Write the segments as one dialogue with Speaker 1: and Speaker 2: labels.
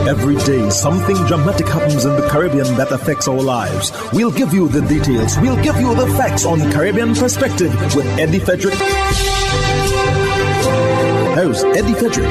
Speaker 1: Every day, something dramatic happens in the Caribbean that affects our lives. We'll give you the details. We'll give you the facts on Caribbean Perspective with Eddie Frederick. Host Eddie Frederick.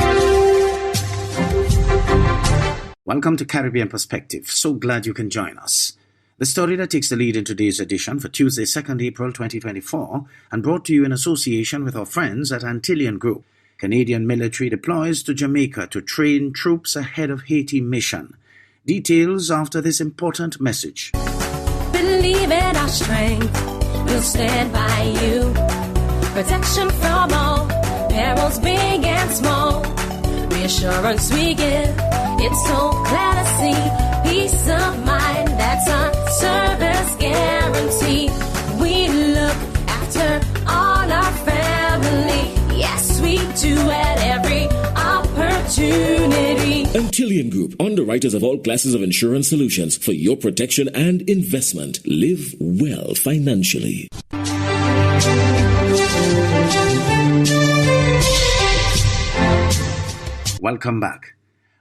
Speaker 2: Welcome to Caribbean Perspective. So glad you can join us. The story that takes the lead in today's edition for Tuesday, 2nd April 2024, and brought to you in association with our friends at Antillean Group. Canadian military deploys to Jamaica to train troops ahead of Haiti mission. Details after this important message.
Speaker 3: Believe in our strength, we'll stand by you. Protection from all, perils big and small. Reassurance we give, it's so clear to see. Peace of mind, that's our service guarantee. We look after all our family. Yes, we do at every opportunity.
Speaker 4: Antillean Group, underwriters of all classes of insurance solutions for your protection and investment. Live well financially.
Speaker 2: Welcome back.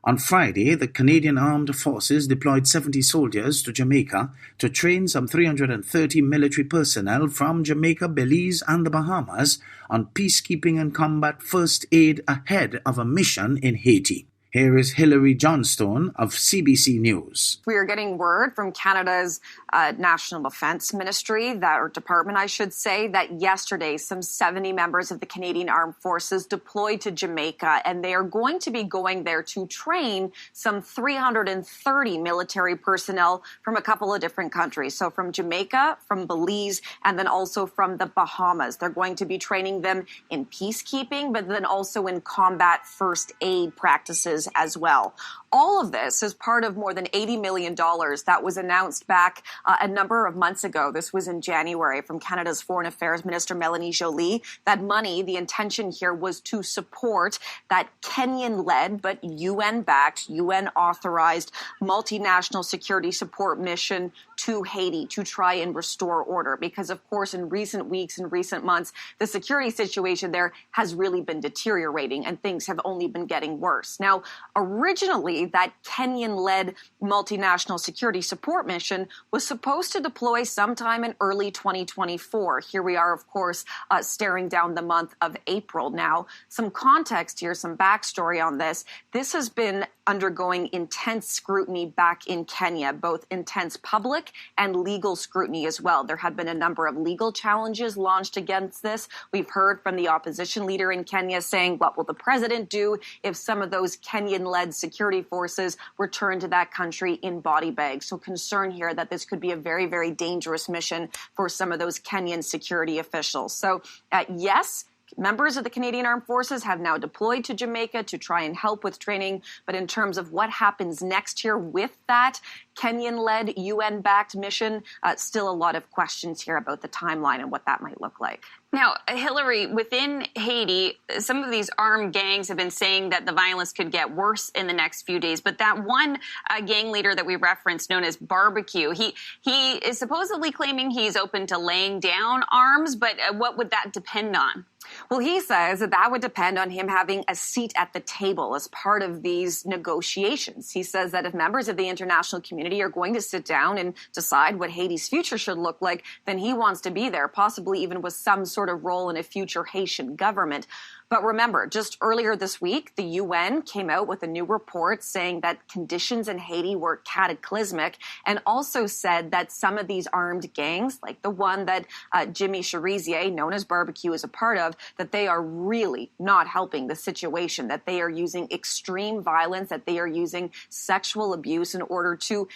Speaker 2: On Friday, the Canadian Armed Forces deployed 70 soldiers to Jamaica to train some 330 military personnel from Jamaica, Belize, and the Bahamas on peacekeeping and combat first aid ahead of a mission in Haiti. Here is Hilary Johnstone of CBC News.
Speaker 5: We are getting word from Canada's National Defence Ministry, or department, I should say, that yesterday some 70 members of the Canadian Armed Forces deployed to Jamaica, and they are going to be going there to train some 330 military personnel from a couple of different countries. So from Jamaica, from Belize, and then also from the Bahamas. They're going to be training them in peacekeeping, but then also in combat first aid practices as well. All of this is part of more than $80 million that was announced back a number of months ago. This was in January from Canada's Foreign Affairs Minister Melanie Joly. That money, the intention here was to support that Kenyan-led but UN-backed, UN-authorized multinational security support mission to Haiti to try and restore order. Because, of course, in recent weeks and recent months, the security situation there has really been deteriorating and things have only been getting worse. Now, originally, that Kenyan-led multinational security support mission was supposed to deploy sometime in early 2024. Here we are, of course, staring down the month of April now. Some context here, some backstory on this. This has been undergoing intense scrutiny back in Kenya, both intense public and legal scrutiny as well. There had been a number of legal challenges launched against this. We've heard from the opposition leader in Kenya saying, what will the president do if some of those Kenyan-led security forces return to that country in body bags? So concern here that this could be a very, very dangerous mission for some of those Kenyan security officials. So yes, members of the Canadian Armed Forces have now deployed to Jamaica to try and help with training. But in terms of what happens next year with that Kenyan-led, UN-backed mission, still a lot of questions here about the timeline and what that might look like.
Speaker 6: Now, Hillary, within Haiti, some of these armed gangs have been saying that the violence could get worse in the next few days. But that one gang leader that we referenced, known as Barbecue, he is supposedly claiming he's open to laying down arms. But what would that depend on?
Speaker 5: Well, he says that would depend on him having a seat at the table as part of these negotiations. He says that if members of the international community are going to sit down and decide what Haiti's future should look like, then he wants to be there, possibly even with some sort of role in a future Haitian government. But remember, just earlier this week, the UN came out with a new report saying that conditions in Haiti were cataclysmic, and also said that some of these armed gangs, like the one that Jimmy Cherizier, known as Barbecue, is a part of, that they are really not helping the situation, that they are using extreme violence, that they are using sexual abuse in order to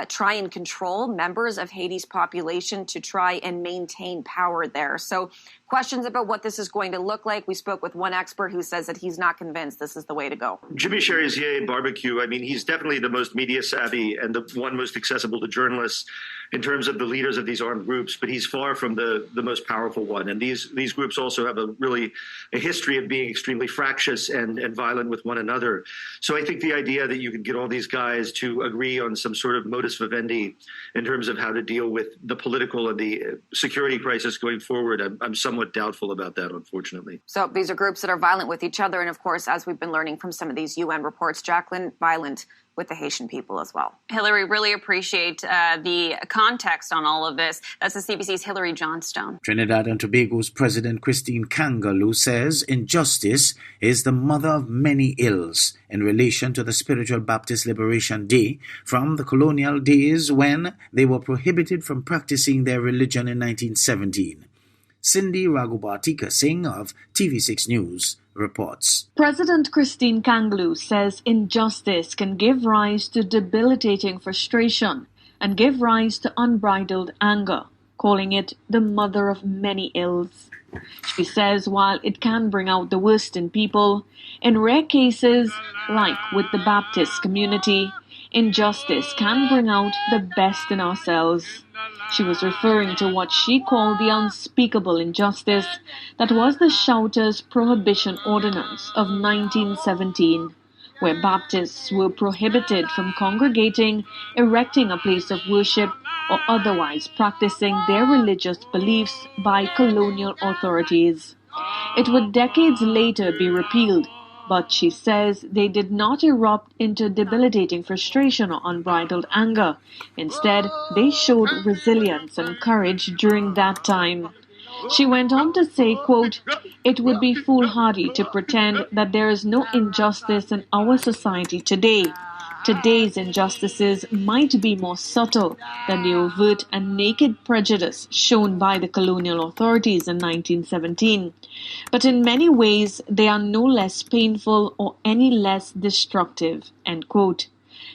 Speaker 5: try and control members of Haiti's population to try and maintain power there. So questions about what this is going to look like. We spoke with one expert who says that he's not convinced this is the way to go.
Speaker 7: Jimmy Cherizier, Barbecue, I mean, he's definitely the most media savvy and the one most accessible to journalists in terms of the leaders of these armed groups, but he's far from the most powerful one. And these groups also have a history of being extremely fractious and violent with one another. So I think the idea that you could get all these guys to agree on some sort of modus vivendi in terms of how to deal with the political and the security crisis going forward, I'm somewhat doubtful about that, unfortunately.
Speaker 5: So these are groups that are violent with each other. And of course, as we've been learning from some of these UN reports, Jacqueline, violent with the Haitian people as well.
Speaker 6: Hillary, really appreciate the context on all of this. That's the CBC's Hillary Johnstone.
Speaker 2: Trinidad and Tobago's President Christine Kangaloo says injustice is the mother of many ills in relation to the Spiritual Baptist Liberation Day from the colonial days when they were prohibited from practicing their religion in 1917. Cindy Raghubatika Singh of TV6 News reports.
Speaker 8: President Christine Kangaloo says injustice can give rise to debilitating frustration and give rise to unbridled anger, calling it the mother of many ills. She says while it can bring out the worst in people, in rare cases, like with the Baptist community, injustice can bring out the best in ourselves. She was referring to what she called the unspeakable injustice that was the Shouters Prohibition Ordinance of 1917, where Baptists were prohibited from congregating, erecting a place of worship, or otherwise practicing their religious beliefs by colonial authorities. It would decades later be repealed, but she says they did not erupt into debilitating frustration or unbridled anger. Instead, they showed resilience and courage during that time. She went on to say, quote, "It would be foolhardy to pretend that there is no injustice in our society today. Today's injustices might be more subtle than the overt and naked prejudice shown by the colonial authorities in 1917. But in many ways, they are no less painful or any less destructive," end quote.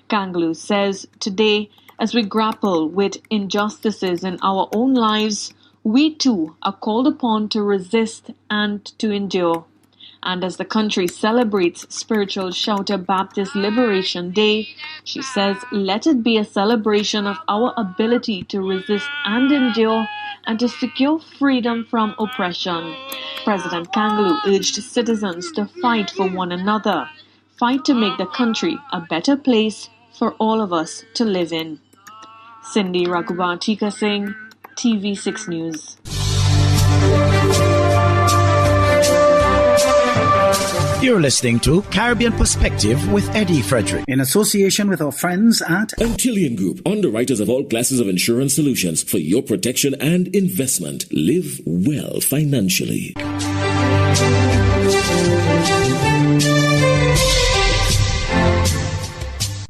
Speaker 8: Kangaloo says, today, as we grapple with injustices in our own lives, we too are called upon to resist and to endure. And as the country celebrates Spiritual Shouter Baptist Liberation Day, she says, let it be a celebration of our ability to resist and endure and to secure freedom from oppression. President Kangaloo urged citizens to fight for one another, fight to make the country a better place for all of us to live in. Cindy Raghubatika Singh, TV6 News.
Speaker 1: You're listening to Caribbean Perspective with Eddie Frederick.
Speaker 2: In association with our friends at
Speaker 4: Antillean Group, underwriters of all classes of insurance solutions for your protection and investment. Live well financially.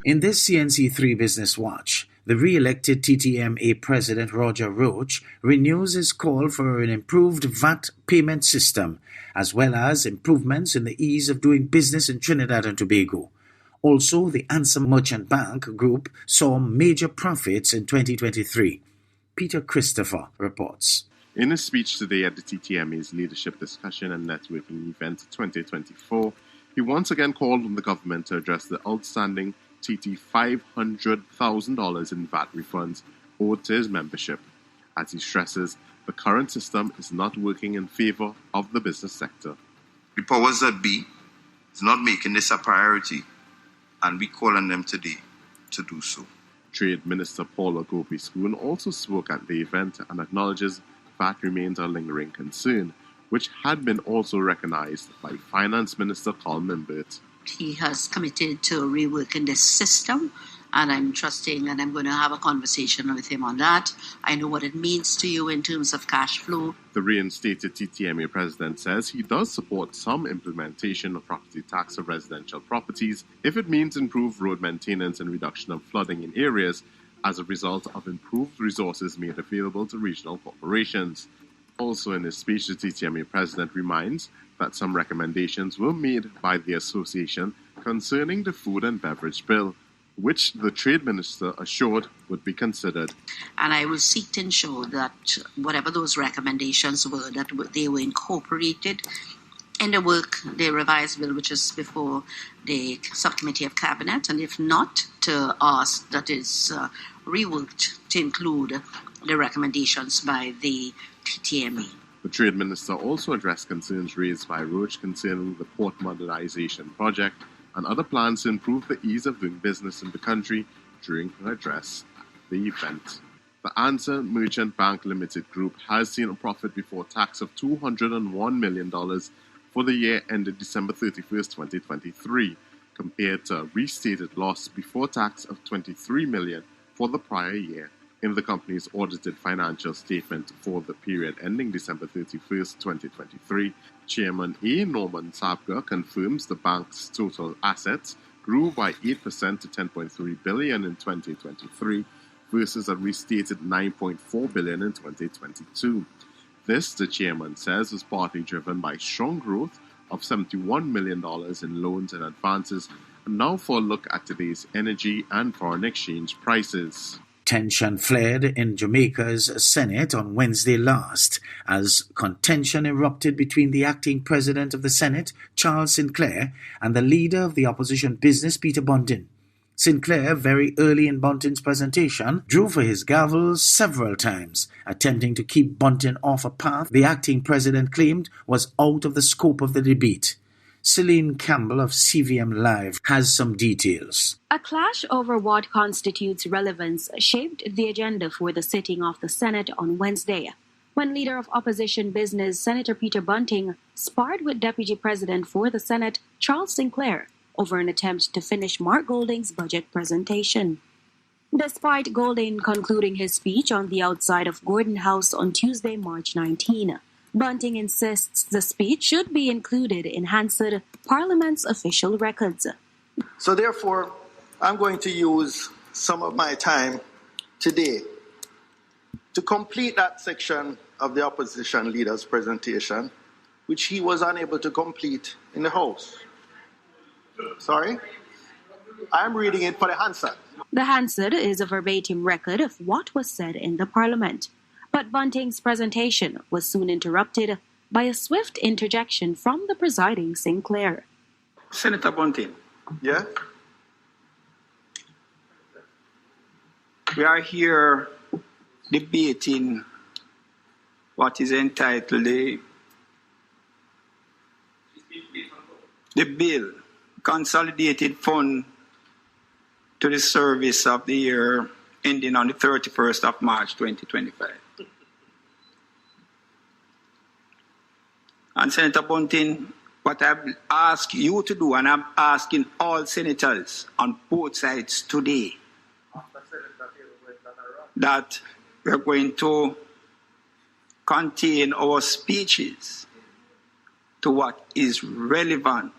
Speaker 2: In this CNC3 Business Watch, the re-elected TTMA President Roger Roach renews his call for an improved VAT payment system, as well as improvements in the ease of doing business in Trinidad and Tobago. Also, the Answer Merchant Bank Group saw major profits in 2023. Peter Christopher reports.
Speaker 9: In a speech today at the TTMA's Leadership Discussion and Networking Event 2024, he once again called on the government to address the outstanding $500,000 in VAT refunds owed to his membership, as he stresses the current system is not working in favor of the business sector.
Speaker 10: The powers that be is not making this a priority, and we call on them today to do so.
Speaker 9: Trade Minister Paula Gopi-Spoon also spoke at the event and acknowledges VAT remains a lingering concern, which had been also recognized by Finance Minister Carl Mimbert.
Speaker 11: He has committed to reworking this system, and I'm trusting and I'm going to have a conversation with him on that. I know what it means to you in terms of cash flow.
Speaker 9: The reinstated TTMA president says he does support some implementation of property tax of residential properties if it means improved road maintenance and reduction of flooding in areas as a result of improved resources made available to regional corporations. Also in his speech, the TTMA president reminds that some recommendations were made by the association concerning the food and beverage bill, which the trade minister assured would be considered.
Speaker 11: And I will seek to ensure that whatever those recommendations were, that they were incorporated in the revised bill, which is before the subcommittee of cabinet, and if not, to ask that is reworked to include the recommendations by the TTMA.
Speaker 9: The Trade Minister also addressed concerns raised by Roach concerning the port modernization project and other plans to improve the ease of doing business in the country during her address at the event. The Answer Merchant Bank Limited Group has seen a profit before tax of $201 million for the year ended December 31st, 2023, compared to a restated loss before tax of $23 million for the prior year. In the company's audited financial statement for the period ending December 31st, 2023, Chairman A. Norman Sabga confirms the bank's total assets grew by 8% to $10.3 billion in 2023 versus a restated $9.4 billion in 2022. This, the chairman says, is partly driven by strong growth of $71 million in loans and advances. And now for a look at today's energy and foreign exchange prices.
Speaker 2: Tension flared in Jamaica's Senate on Wednesday last as contention erupted between the acting president of the Senate, Charles Sinclair, and the leader of the opposition business, Peter Bunting. Sinclair, very early in Bunting's presentation, drew for his gavel several times, attempting to keep Bunting off a path the acting president claimed was out of the scope of the debate. Celine Campbell of CVM Live has some details.
Speaker 12: A clash over what constitutes relevance shaped the agenda for the sitting of the Senate on Wednesday, when leader of opposition business Senator Peter Bunting sparred with Deputy President for the Senate Charles Sinclair over an attempt to finish Mark Golding's budget presentation. Despite Golding concluding his speech on the outside of Gordon House on Tuesday, March 19, Bunting insists the speech should be included in Hansard Parliament's official records.
Speaker 13: So therefore, I'm going to use some of my time today to complete that section of the opposition leader's presentation, which he was unable to complete in the House. Sorry? I'm reading it for the Hansard.
Speaker 12: The Hansard is a verbatim record of what was said in the Parliament. But Bunting's presentation was soon interrupted by a swift interjection from the presiding Sinclair.
Speaker 14: Senator Bunting.
Speaker 13: Yeah?
Speaker 14: We are here debating what is entitled the bill, Consolidated Fund to the Service of the Year ending on the 31st of March 2025. And Senator Bunting, what I've asked you to do, and I'm asking all senators on both sides today, that we're going to contain our speeches to what is relevant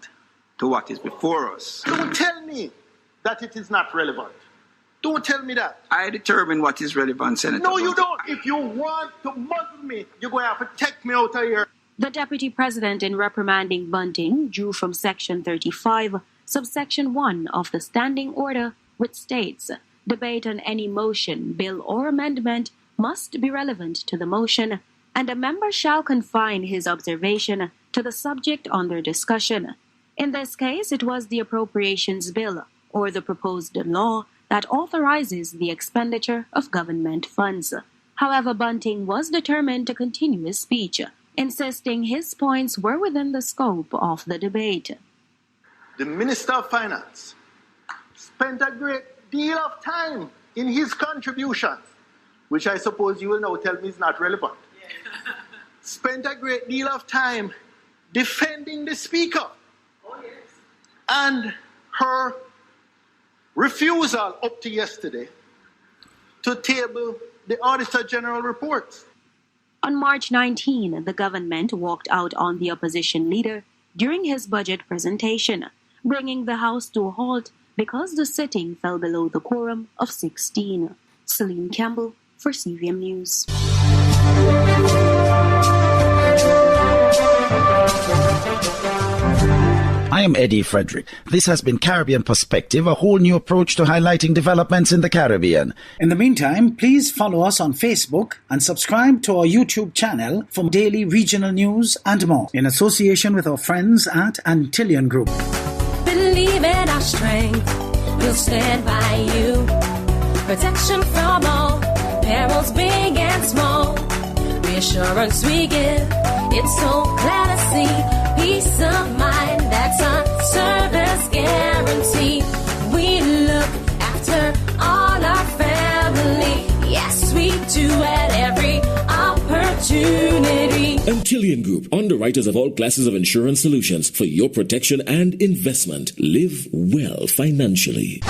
Speaker 14: to what is before us.
Speaker 13: Don't tell me that it is not relevant. Don't tell me that.
Speaker 14: I determine what is relevant, Senator.
Speaker 13: No, you don't. If you want to muzzle me, you're going to have to take me out of here.
Speaker 12: The Deputy President, in reprimanding Bunting, drew from Section 35, subsection 1 of the Standing Order, which states, debate on any motion, bill, or amendment must be relevant to the motion, and a member shall confine his observation to the subject under discussion. In this case, it was the Appropriations Bill, or the proposed law, that authorizes the expenditure of government funds. However, Bunting was determined to continue his speech, insisting his points were within the scope of the debate.
Speaker 13: The Minister of Finance spent a great deal of time in his contributions, which I suppose you will now tell me is not relevant. Yeah. Spent a great deal of time defending the Speaker and her refusal up to yesterday to table the Auditor General reports.
Speaker 12: On March 19, the government walked out on the opposition leader during his budget presentation, bringing the House to a halt because the sitting fell below the quorum of 16. Celine Campbell for CVM News.
Speaker 15: I am Eddie Frederick. This has been Caribbean Perspective, a whole new approach to highlighting developments in the Caribbean.
Speaker 2: In the meantime, please follow us on Facebook and subscribe to our YouTube channel for daily regional news and more, in association with our friends at Antillian Group.
Speaker 3: Believe in our strength, we'll stand by you. Protection from all perils, big and small. Reassurance we give, it's so clear to see. Peace of mind, that's our service guarantee. We look after all our family. Yes, we do at every opportunity.
Speaker 4: Quintillion Group, underwriters of all classes of insurance solutions for your protection and investment. Live well financially.